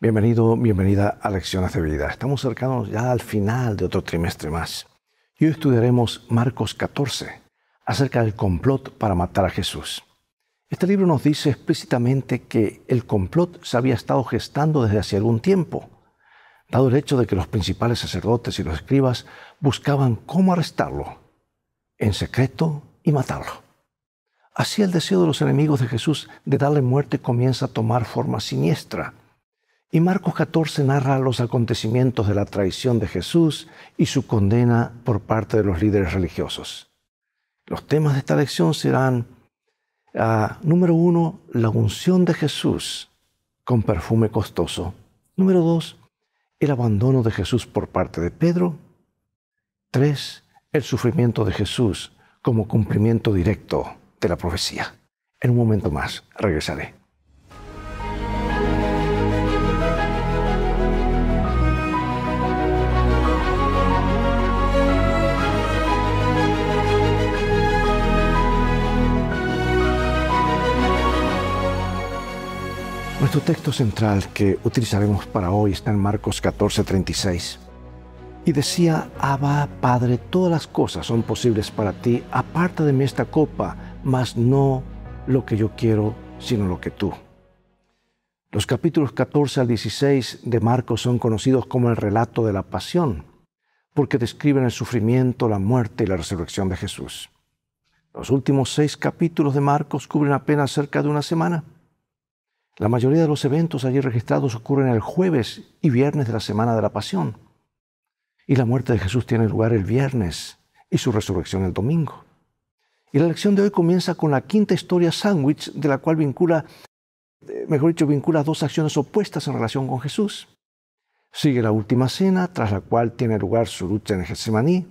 Bienvenido, bienvenida a Lecciones de Vida. Estamos cercanos ya al final de otro trimestre más. Y hoy estudiaremos Marcos 14, acerca del complot para matar a Jesús. Este libro nos dice explícitamente que el complot se había estado gestando desde hace algún tiempo, dado el hecho de que los principales sacerdotes y los escribas buscaban cómo arrestarlo en secreto y matarlo. Así el deseo de los enemigos de Jesús de darle muerte comienza a tomar forma siniestra. Y Marcos 14 narra los acontecimientos de la traición de Jesús y su condena por parte de los líderes religiosos. Los temas de esta lección serán, número 1, la unción de Jesús con perfume costoso. Número 2, el abandono de Jesús por parte de Pedro. 3, el sufrimiento de Jesús como cumplimiento directo de la profecía. En un momento más regresaré. Nuestro texto central que utilizaremos para hoy está en Marcos 14:36. Y decía: Abba, Padre, todas las cosas son posibles para ti, aparta de mí esta copa, mas no lo que yo quiero, sino lo que tú. Los capítulos 14 al 16 de Marcos son conocidos como el relato de la pasión, porque describen el sufrimiento, la muerte y la resurrección de Jesús. Los últimos 6 capítulos de Marcos cubren apenas cerca de una semana. La mayoría de los eventos allí registrados ocurren el jueves y viernes de la semana de la pasión. Y la muerte de Jesús tiene lugar el viernes y su resurrección el domingo. Y la lección de hoy comienza con la quinta historia sándwich, de la cual vincula dos acciones opuestas en relación con Jesús. Sigue la última cena, tras la cual tiene lugar su lucha en Getsemaní.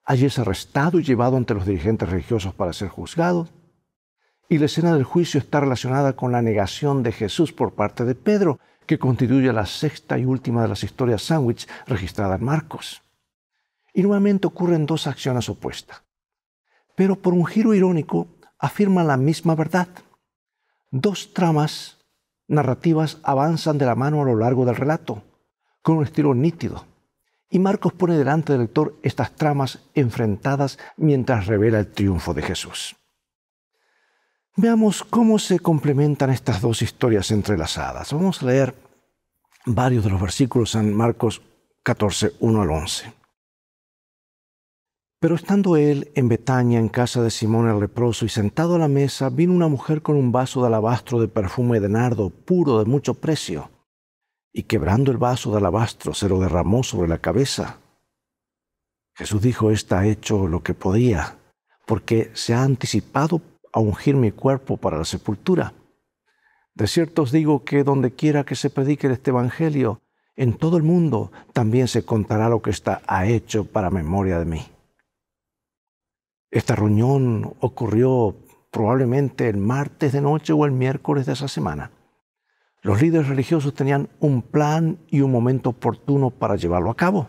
Allí es arrestado y llevado ante los dirigentes religiosos para ser juzgado. Y la escena del juicio está relacionada con la negación de Jesús por parte de Pedro, que constituye la sexta y última de las historias sándwich registradas en Marcos. Y nuevamente ocurren dos acciones opuestas, pero por un giro irónico afirman la misma verdad. Dos tramas narrativas avanzan de la mano a lo largo del relato, con un estilo nítido. Y Marcos pone delante del lector estas tramas enfrentadas mientras revela el triunfo de Jesús. Veamos cómo se complementan estas dos historias entrelazadas. Vamos a leer varios de los versículos en Marcos 14, 1 al 11. Pero estando él en Betania, en casa de Simón el leproso, y sentado a la mesa, vino una mujer con un vaso de alabastro de perfume de nardo puro de mucho precio, y quebrando el vaso de alabastro se lo derramó sobre la cabeza. Jesús dijo: Esta ha hecho lo que podía, porque se ha anticipado a ungir mi cuerpo para la sepultura. De cierto os digo que donde quiera que se predique este evangelio, en todo el mundo también se contará lo que ésta ha hecho para memoria de mí. Esta reunión ocurrió probablemente el martes de noche o el miércoles de esa semana. Los líderes religiosos tenían un plan y un momento oportuno para llevarlo a cabo.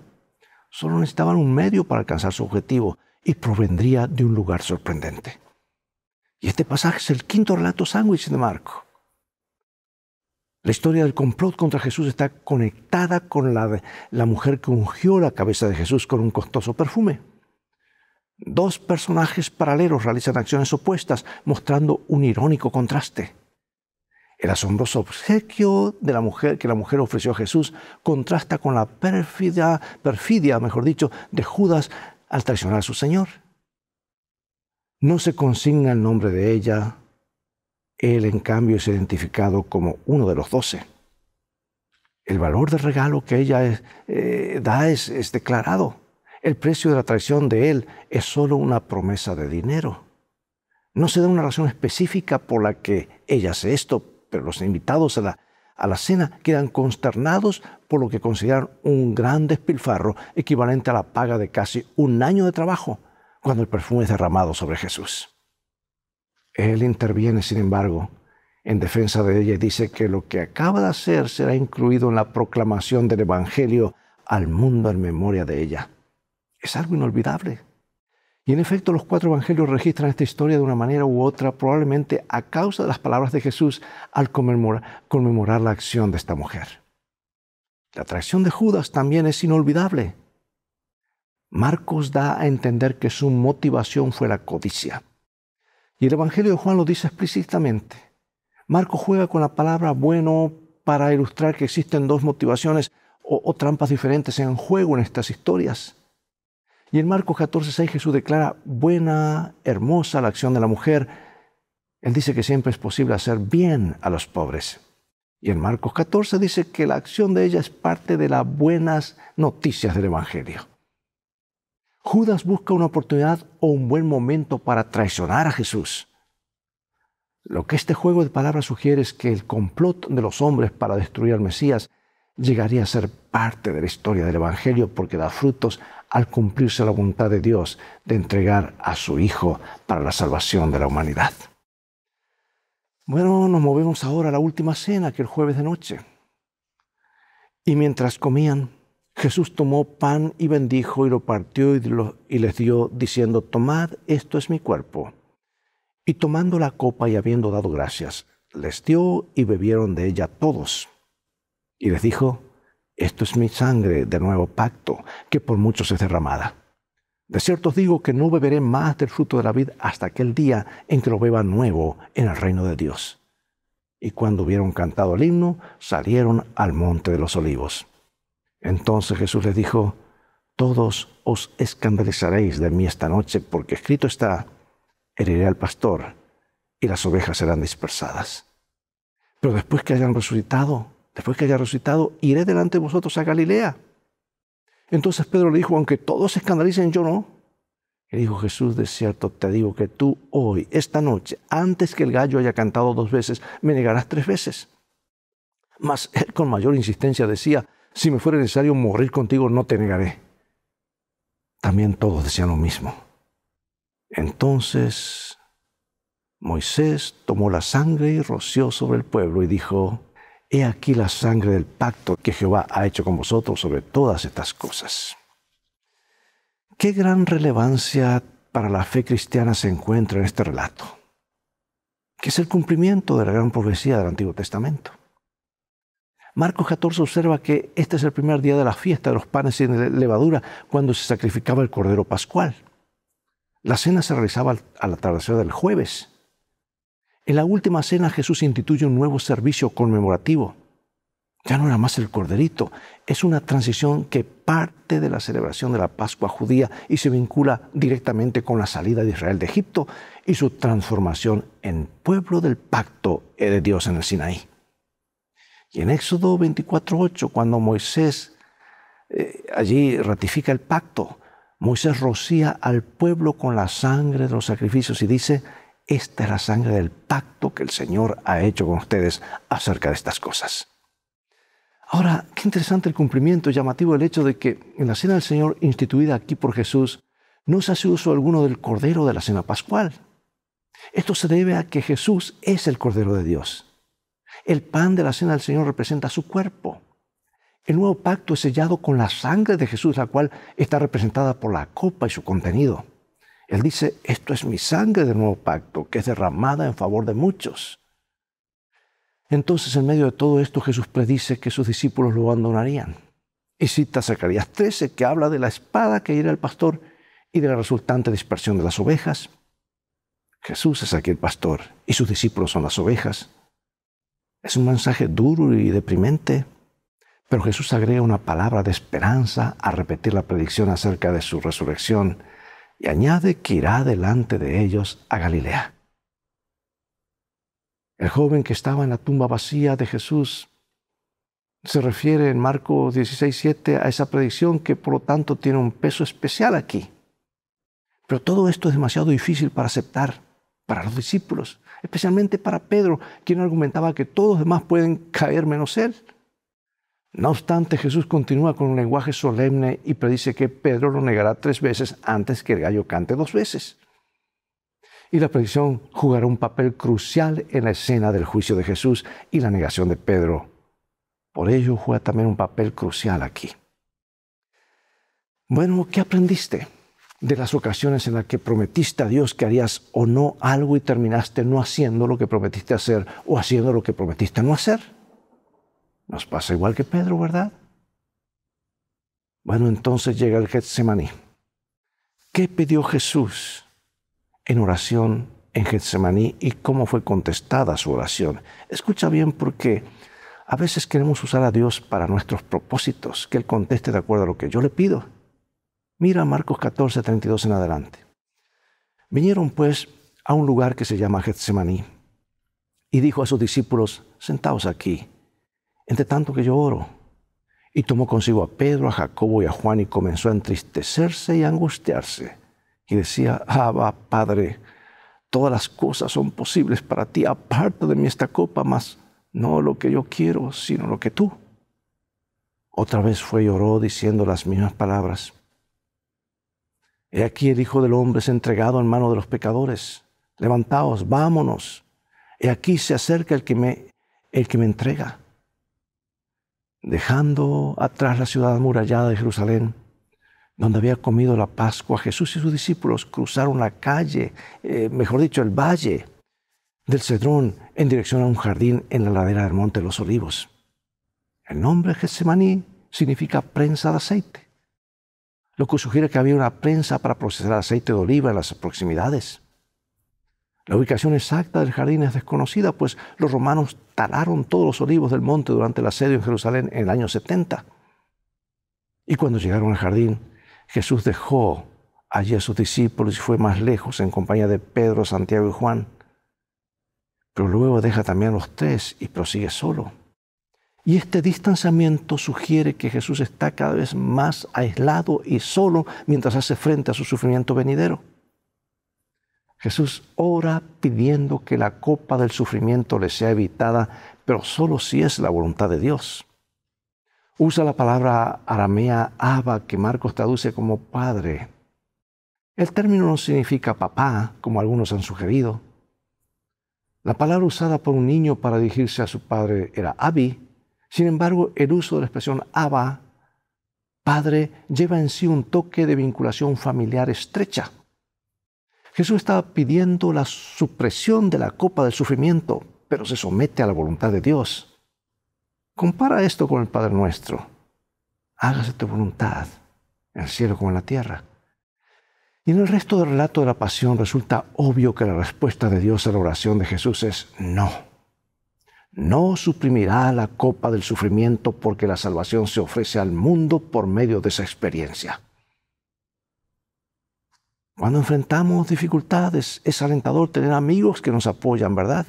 Solo necesitaban un medio para alcanzar su objetivo, y provendría de un lugar sorprendente. Y este pasaje es el quinto relato sándwich de Marcos. La historia del complot contra Jesús está conectada con la de la mujer que ungió la cabeza de Jesús con un costoso perfume. Dos personajes paralelos realizan acciones opuestas, mostrando un irónico contraste. El asombroso obsequio de la mujer que la mujer ofreció a Jesús contrasta con la perfidia, de Judas al traicionar a su Señor. No se consigna el nombre de ella. Él, en cambio, es identificado como uno de los 12. El valor del regalo que ella da es declarado. El precio de la traición de él es solo una promesa de dinero. No se da una razón específica por la que ella hace esto, pero los invitados a la cena quedan consternados por lo que consideran un gran despilfarro equivalente a la paga de casi un año de trabajo, cuando el perfume es derramado sobre Jesús. Él interviene, sin embargo, en defensa de ella y dice que lo que acaba de hacer será incluido en la proclamación del Evangelio al mundo en memoria de ella. Es algo inolvidable. Y en efecto, los 4 evangelios registran esta historia de una manera u otra, probablemente a causa de las palabras de Jesús al conmemorar la acción de esta mujer. La traición de Judas también es inolvidable. Marcos da a entender que su motivación fue la codicia. Y el Evangelio de Juan lo dice explícitamente. Marcos juega con la palabra bueno para ilustrar que existen dos motivaciones o trampas diferentes en juego en estas historias. Y en Marcos 14:6 Jesús declara buena, hermosa la acción de la mujer. Él dice que siempre es posible hacer bien a los pobres. Y en Marcos 14 dice que la acción de ella es parte de las buenas noticias del Evangelio. Judas busca una oportunidad o un buen momento para traicionar a Jesús. Lo que este juego de palabras sugiere es que el complot de los hombres para destruir al Mesías llegaría a ser parte de la historia del Evangelio porque da frutos al cumplirse la voluntad de Dios de entregar a su Hijo para la salvación de la humanidad. Bueno, nos movemos ahora a la última cena, aquel jueves de noche. Y mientras comían, Jesús tomó pan y bendijo y lo partió y les dio, diciendo, tomad, esto es mi cuerpo. Y tomando la copa y habiendo dado gracias, les dio y bebieron de ella todos. Y les dijo, esto es mi sangre del nuevo pacto, que por muchos es derramada. De cierto os digo que no beberé más del fruto de la vid hasta aquel día en que lo beba nuevo en el reino de Dios. Y cuando hubieron cantado el himno, salieron al monte de los olivos. Entonces Jesús les dijo, todos os escandalizaréis de mí esta noche, porque escrito está, heriré al pastor y las ovejas serán dispersadas. Pero después que haya resucitado, iré delante de vosotros a Galilea. Entonces Pedro le dijo, aunque todos se escandalicen, yo no. Y dijo Jesús, de cierto te digo que tú hoy, esta noche, antes que el gallo haya cantado 2 veces, me negarás 3 veces. Mas él con mayor insistencia decía, si me fuera necesario morir contigo, no te negaré. También todos decían lo mismo. Entonces Moisés tomó la sangre y roció sobre el pueblo y dijo, he aquí la sangre del pacto que Jehová ha hecho con vosotros sobre todas estas cosas. ¿Qué gran relevancia para la fe cristiana se encuentra en este relato? Que es el cumplimiento de la gran profecía del Antiguo Testamento. Marcos 14 observa que este es el primer día de la fiesta de los panes sin levadura, cuando se sacrificaba el Cordero Pascual. La cena se realizaba al atardecer del jueves. En la última cena Jesús instituye un nuevo servicio conmemorativo. Ya no era más el corderito, es una transición que parte de la celebración de la Pascua judía y se vincula directamente con la salida de Israel de Egipto y su transformación en pueblo del pacto de Dios en el Sinaí. Y en Éxodo 24:8, cuando Moisés allí ratifica el pacto, Moisés rocía al pueblo con la sangre de los sacrificios y dice, esta es la sangre del pacto que el Señor ha hecho con ustedes acerca de estas cosas. Ahora, qué interesante el cumplimiento llamativo del hecho de que en la cena del Señor instituida aquí por Jesús, no se hace uso alguno del cordero de la cena pascual. Esto se debe a que Jesús es el Cordero de Dios. El pan de la cena del Señor representa su cuerpo. El nuevo pacto es sellado con la sangre de Jesús, la cual está representada por la copa y su contenido. Él dice, esto es mi sangre del nuevo pacto, que es derramada en favor de muchos. Entonces, en medio de todo esto, Jesús predice que sus discípulos lo abandonarían. Y cita Zacarías 13, que habla de la espada que hiere al pastor y de la resultante dispersión de las ovejas. Jesús es aquí el pastor y sus discípulos son las ovejas. Es un mensaje duro y deprimente, pero Jesús agrega una palabra de esperanza al repetir la predicción acerca de su resurrección y añade que irá delante de ellos a Galilea. El joven que estaba en la tumba vacía de Jesús se refiere en Marcos 16:7 a esa predicción que por lo tanto tiene un peso especial aquí. Pero todo esto es demasiado difícil para aceptar para los discípulos, especialmente para Pedro, quien argumentaba que todos los demás pueden caer menos él. No obstante, Jesús continúa con un lenguaje solemne y predice que Pedro lo negará 3 veces antes que el gallo cante 2 veces. Y la predicción jugará un papel crucial en la escena del juicio de Jesús y la negación de Pedro. Por ello juega también un papel crucial aquí. Bueno, ¿qué aprendiste de las ocasiones en las que prometiste a Dios que harías o no algo y terminaste no haciendo lo que prometiste hacer o haciendo lo que prometiste no hacer? Nos pasa igual que Pedro, ¿verdad? Bueno, entonces llega el Getsemaní. ¿Qué pidió Jesús en oración en Getsemaní y cómo fue contestada su oración? Escucha bien, porque a veces queremos usar a Dios para nuestros propósitos, que Él conteste de acuerdo a lo que yo le pido. Mira Marcos 14, 32 en adelante. Vinieron pues a un lugar que se llama Getsemaní y dijo a sus discípulos: sentaos aquí, entre tanto que yo oro. Y tomó consigo a Pedro, a Jacobo y a Juan y comenzó a entristecerse y a angustiarse. Y decía: Abba, Padre, todas las cosas son posibles para ti, aparta de mí esta copa, mas no lo que yo quiero, sino lo que tú. Otra vez fue y oró diciendo las mismas palabras. He aquí el Hijo del Hombre es entregado en mano de los pecadores. Levantaos, vámonos. He aquí se acerca el que me entrega. Dejando atrás la ciudad amurallada de Jerusalén, donde había comido la Pascua, Jesús y sus discípulos cruzaron la calle, mejor dicho, el valle del Cedrón, en dirección a un jardín en la ladera del Monte de los Olivos. El nombre Getsemaní significa prensa de aceite, lo que sugiere que había una prensa para procesar aceite de oliva en las proximidades. La ubicación exacta del jardín es desconocida, pues los romanos talaron todos los olivos del monte durante el asedio en Jerusalén en el año 70. Y cuando llegaron al jardín, Jesús dejó allí a sus discípulos y fue más lejos en compañía de Pedro, Santiago y Juan. Pero luego deja también a los tres y prosigue solo. Y este distanciamiento sugiere que Jesús está cada vez más aislado y solo mientras hace frente a su sufrimiento venidero. Jesús ora pidiendo que la copa del sufrimiento le sea evitada, pero solo si es la voluntad de Dios. Usa la palabra aramea Abba, que Marcos traduce como padre. El término no significa papá, como algunos han sugerido. La palabra usada por un niño para dirigirse a su padre era Abi. Sin embargo, el uso de la expresión Abba, padre, lleva en sí un toque de vinculación familiar estrecha. Jesús estaba pidiendo la supresión de la copa del sufrimiento, pero se somete a la voluntad de Dios. Compara esto con el Padre Nuestro. Hágase tu voluntad, en el cielo como en la tierra. Y en el resto del relato de la pasión resulta obvio que la respuesta de Dios a la oración de Jesús es no. No suprimirá la copa del sufrimiento porque la salvación se ofrece al mundo por medio de esa experiencia. Cuando enfrentamos dificultades, es alentador tener amigos que nos apoyan, ¿verdad?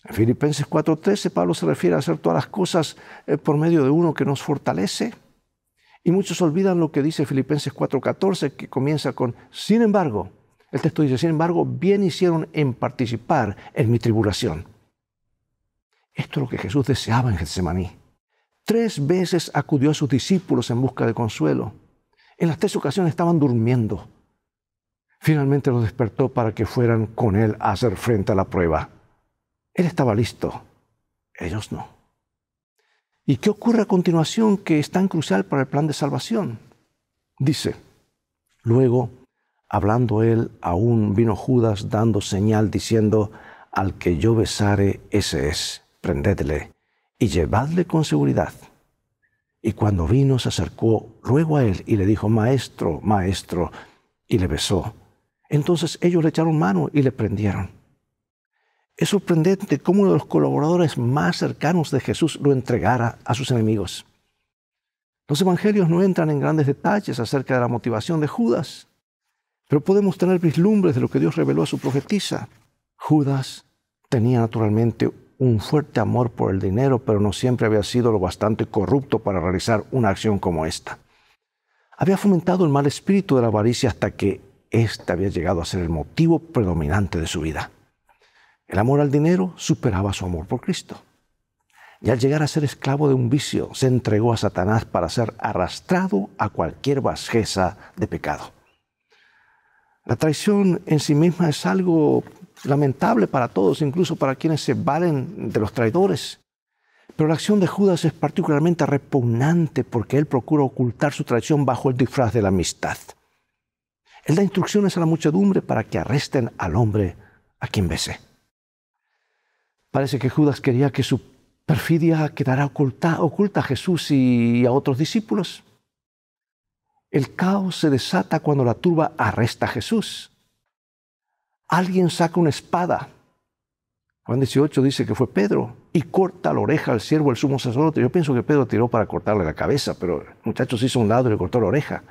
En Filipenses 4:13, Pablo se refiere a hacer todas las cosas por medio de uno que nos fortalece. Y muchos olvidan lo que dice Filipenses 4:14, que comienza con sin embargo. El texto dice, sin embargo, bien hicieron en participar en mi tribulación. Esto es lo que Jesús deseaba en Getsemaní. 3 veces acudió a sus discípulos en busca de consuelo. En las 3 ocasiones estaban durmiendo. Finalmente los despertó para que fueran con él a hacer frente a la prueba. Él estaba listo, ellos no. ¿Y qué ocurre a continuación que es tan crucial para el plan de salvación? Dice, luego, hablando él, aún vino Judas dando señal diciendo, al que yo besare, ese es, prendedle y llevadle con seguridad. Y cuando vino, se acercó luego a él y le dijo, Maestro, Maestro, y le besó. Entonces ellos le echaron mano y le prendieron. Es sorprendente cómo uno de los colaboradores más cercanos de Jesús lo entregara a sus enemigos. Los evangelios no entran en grandes detalles acerca de la motivación de Judas, pero podemos tener vislumbres de lo que Dios reveló a su profetisa. Judas tenía naturalmente un fuerte amor por el dinero, pero no siempre había sido lo bastante corrupto para realizar una acción como esta. Había fomentado el mal espíritu de la avaricia hasta que éste había llegado a ser el motivo predominante de su vida. El amor al dinero superaba su amor por Cristo. Y al llegar a ser esclavo de un vicio, se entregó a Satanás para ser arrastrado a cualquier bajeza de pecado. La traición en sí misma es algo lamentable para todos, incluso para quienes se valen de los traidores. Pero la acción de Judas es particularmente repugnante porque él procura ocultar su traición bajo el disfraz de la amistad. Él da instrucciones a la muchedumbre para que arresten al hombre a quien bese. Parece que Judas quería que su perfidia quedará oculta a Jesús y a otros discípulos. El caos se desata cuando la turba arresta a Jesús. Alguien saca una espada. Juan 18 dice que fue Pedro y corta la oreja al siervo del sumo sacerdote. Yo pienso que Pedro tiró para cortarle la cabeza, pero el muchacho se hizo a un lado y le cortó la oreja.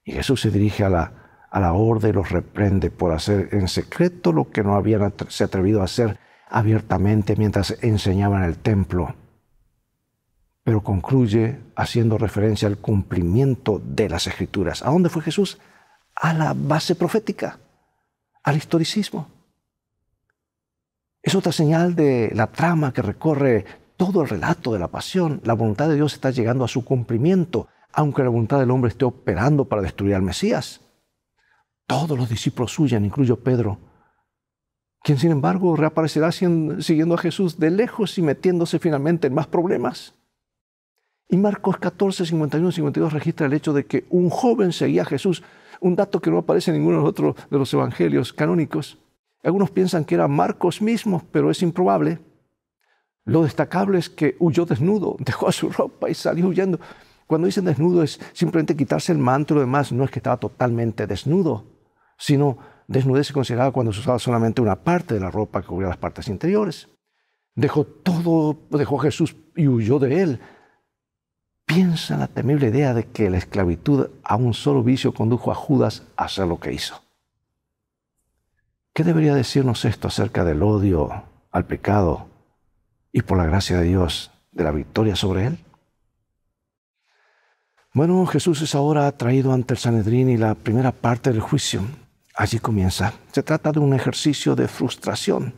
Y Jesús se dirige a la horda y los reprende por hacer en secreto lo que no habían se atrevido a hacer abiertamente mientras enseñaban en el templo. Pero concluye haciendo referencia al cumplimiento de las Escrituras. ¿A dónde fue Jesús? A la base profética, al historicismo. Es otra señal de la trama que recorre todo el relato de la pasión. La voluntad de Dios está llegando a su cumplimiento, aunque la voluntad del hombre esté operando para destruir al Mesías. Todos los discípulos huyen, incluyo Pedro, quien sin embargo reaparecerá siguiendo a Jesús de lejos y metiéndose finalmente en más problemas. Y Marcos 14, 51 y 52 registra el hecho de que un joven seguía a Jesús, un dato que no aparece en ninguno de los evangelios canónicos. Algunos piensan que era Marcos mismo, pero es improbable. Lo destacable es que huyó desnudo, dejó su ropa y salió huyendo. Cuando dicen desnudo es simplemente quitarse el manto y lo demás. No es que estaba totalmente desnudo, sino desnudez se consideraba cuando se usaba solamente una parte de la ropa que cubría las partes interiores. Dejó a Jesús y huyó de él. Piensa en la temible idea de que la esclavitud a un solo vicio condujo a Judas a hacer lo que hizo. ¿Qué debería decirnos esto acerca del odio al pecado y por la gracia de Dios de la victoria sobre él? Bueno, Jesús es ahora traído ante el Sanedrín y la primera parte del juicio allí comienza. Se trata de un ejercicio de frustración.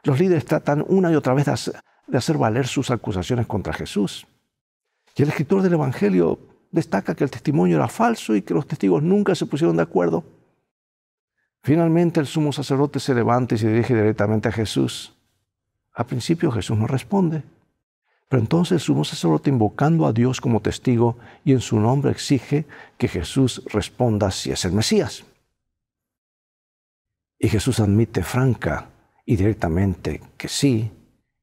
Los líderes tratan una y otra vez de hacer valer sus acusaciones contra Jesús. Y el escritor del Evangelio destaca que el testimonio era falso y que los testigos nunca se pusieron de acuerdo. Finalmente el sumo sacerdote se levanta y se dirige directamente a Jesús. Al principio Jesús no responde, pero entonces el sumo sacerdote, invocando a Dios como testigo y en su nombre, exige que Jesús responda si es el Mesías. Y Jesús admite franca y directamente que sí,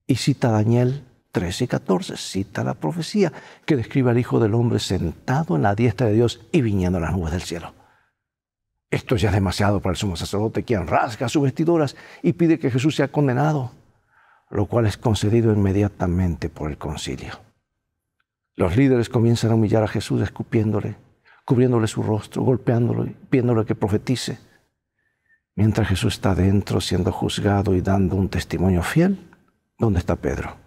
y cita a Daniel 13 y 14, cita la profecía que describe al Hijo del Hombre sentado en la diestra de Dios y viniendo en las nubes del cielo. Esto ya es demasiado para el sumo sacerdote, quien rasga sus vestiduras y pide que Jesús sea condenado, lo cual es concedido inmediatamente por el concilio. Los líderes comienzan a humillar a Jesús escupiéndole, cubriéndole su rostro, golpeándolo y pidiéndole que profetice. Mientras Jesús está dentro siendo juzgado y dando un testimonio fiel, ¿dónde está Pedro?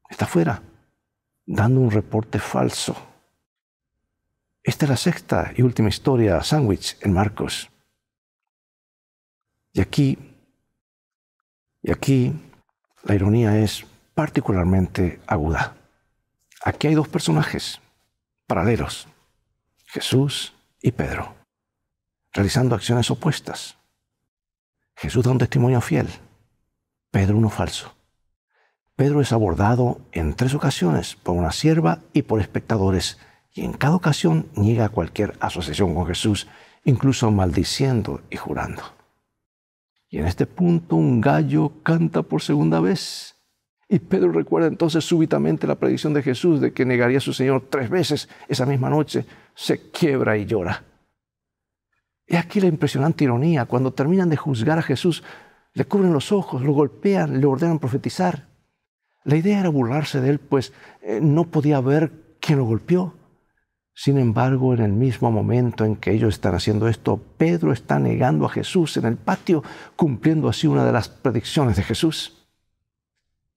Está afuera, dando un reporte falso. Esta es la sexta y última historia sándwich en Marcos. Y aquí la ironía es particularmente aguda. Aquí hay dos personajes paralelos, Jesús y Pedro, realizando acciones opuestas. Jesús da un testimonio fiel, Pedro uno falso. Pedro es abordado en 3 ocasiones por una sierva y por espectadores, y en cada ocasión niega cualquier asociación con Jesús, incluso maldiciendo y jurando. Y en este punto un gallo canta por segunda vez. Y Pedro recuerda entonces súbitamente la predicción de Jesús de que negaría a su Señor 3 veces esa misma noche. Se quiebra y llora. Y aquí la impresionante ironía. Cuando terminan de juzgar a Jesús, le cubren los ojos, lo golpean, le ordenan profetizar. La idea era burlarse de él, pues no podía ver quién lo golpeó. Sin embargo, en el mismo momento en que ellos están haciendo esto, Pedro está negando a Jesús en el patio, cumpliendo así una de las predicciones de Jesús.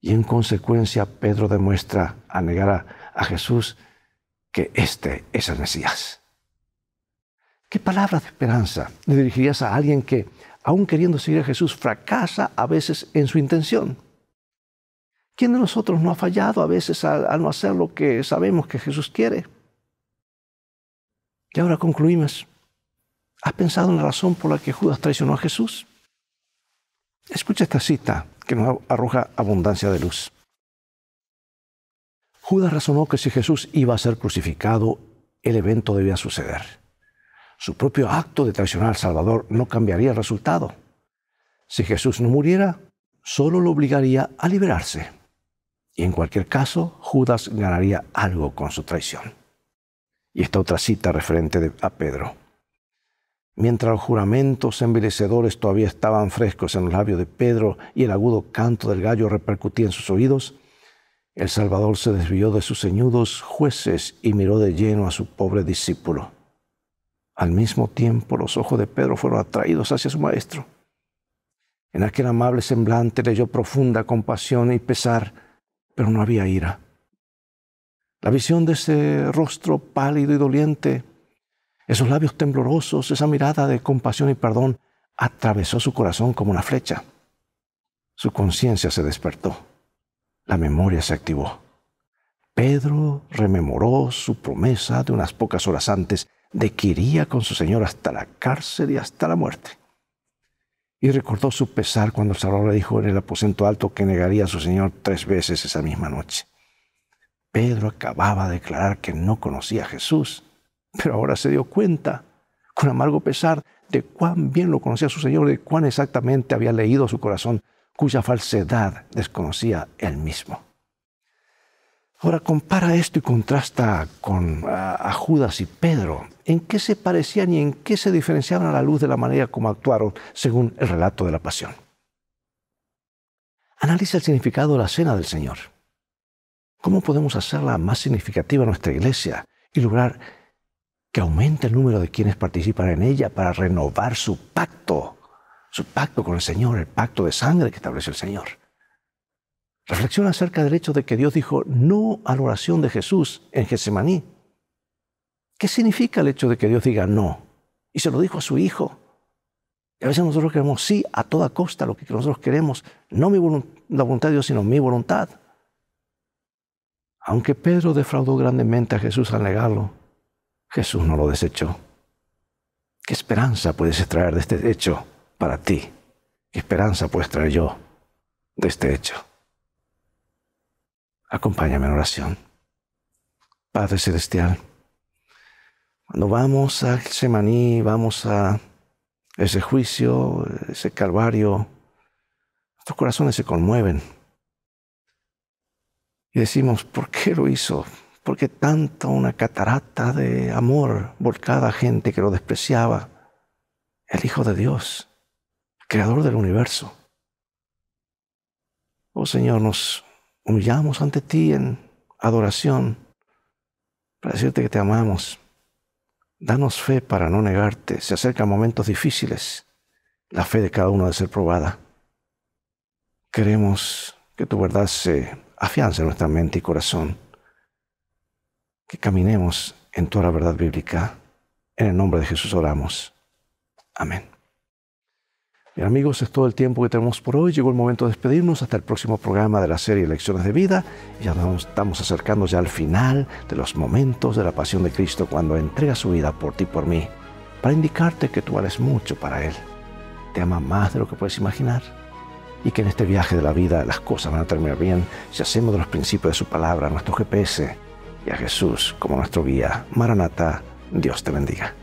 Y en consecuencia, Pedro demuestra al negar a Jesús que este es el Mesías. ¿Qué palabras de esperanza le dirigirías a alguien que, aun queriendo seguir a Jesús, fracasa a veces en su intención? ¿Quién de nosotros no ha fallado a veces al no hacer lo que sabemos que Jesús quiere? Y ahora concluimos. ¿Has pensado en la razón por la que Judas traicionó a Jesús? Escucha esta cita que nos arroja abundancia de luz. Judas razonó que si Jesús iba a ser crucificado, el evento debía suceder. Su propio acto de traicionar al Salvador no cambiaría el resultado. Si Jesús no muriera, solo lo obligaría a liberarse. Y en cualquier caso, Judas ganaría algo con su traición. Y esta otra cita referente a Pedro. Mientras los juramentos envilecedores todavía estaban frescos en los labios de Pedro y el agudo canto del gallo repercutía en sus oídos, el Salvador se desvió de sus ceñudos jueces y miró de lleno a su pobre discípulo. Al mismo tiempo, los ojos de Pedro fueron atraídos hacia su maestro. En aquel amable semblante leyó profunda compasión y pesar, pero no había ira. La visión de ese rostro pálido y doliente, esos labios temblorosos, esa mirada de compasión y perdón, atravesó su corazón como una flecha. Su conciencia se despertó. La memoria se activó. Pedro rememoró su promesa de unas pocas horas antes de que iría con su Señor hasta la cárcel y hasta la muerte. Y recordó su pesar cuando el Salvador le dijo en el aposento alto que negaría a su Señor 3 veces esa misma noche. Pedro acababa de declarar que no conocía a Jesús, pero ahora se dio cuenta, con amargo pesar, de cuán bien lo conocía a su Señor, de cuán exactamente había leído su corazón, cuya falsedad desconocía él mismo. Ahora compara esto y contrasta a Judas y Pedro. ¿En qué se parecían y en qué se diferenciaban a la luz de la manera como actuaron según el relato de la pasión? Analiza el significado de la cena del Señor. ¿Cómo podemos hacerla más significativa en nuestra iglesia y lograr que aumente el número de quienes participan en ella para renovar su pacto con el Señor, el pacto de sangre que estableció el Señor? Reflexiona acerca del hecho de que Dios dijo no a la oración de Jesús en Getsemaní. ¿Qué significa el hecho de que Dios diga no? Y se lo dijo a su Hijo. Y a veces nosotros queremos sí a toda costa, lo que nosotros queremos, no la voluntad de Dios, sino mi voluntad. Aunque Pedro defraudó grandemente a Jesús al negarlo, Jesús no lo desechó. ¿Qué esperanza puedes extraer de este hecho para ti? ¿Qué esperanza puedo extraer yo de este hecho? Acompáñame en oración. Padre Celestial, cuando vamos a Getsemaní, vamos a ese juicio, ese calvario, nuestros corazones se conmueven. Y decimos, ¿por qué lo hizo? ¿Por qué tanta una catarata de amor volcada a gente que lo despreciaba? El Hijo de Dios, el Creador del universo. Oh Señor, nos humillamos ante ti en adoración para decirte que te amamos. Danos fe para no negarte. Se acercan momentos difíciles. La fe de cada uno debe ser probada. Queremos que tu verdad se afiance en nuestra mente y corazón. Que caminemos en toda la verdad bíblica. En el nombre de Jesús oramos. Amén. Bien, amigos, es todo el tiempo que tenemos por hoy. Llegó el momento de despedirnos hasta el próximo programa de la serie Lecciones de Vida. Ya nos estamos acercando ya al final de los momentos de la pasión de Cristo cuando entrega su vida por ti y por mí, para indicarte que tú vales mucho para Él. Te ama más de lo que puedes imaginar y que en este viaje de la vida las cosas van a terminar bien si hacemos de los principios de su palabra nuestro GPS y a Jesús como nuestro guía. Maranatá, Dios te bendiga.